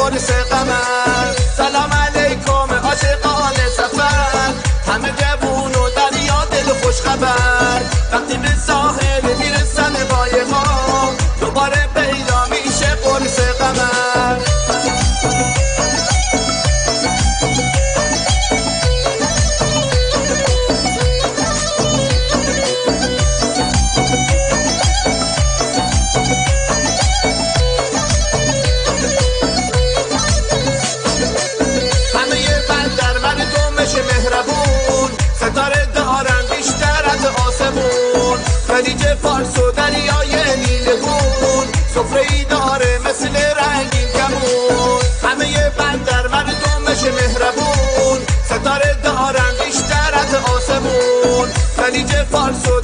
قرص قمر. سلام علیکم عاشقان سفر، همه جوون و دریا دل خوش خبر. وقتی به ساحل میرسن قایقا، دوباره پیدا میشه قرص قمر. مهربون ستاره دارن بیشتر از آسمون، خلیج فارس و دریای نیلگون، سفره‌ای داره مثل رنگین کمون. همه بندر مردمش مهربون، ستاره دارن بیشتر از آسمون، خلیج فارس و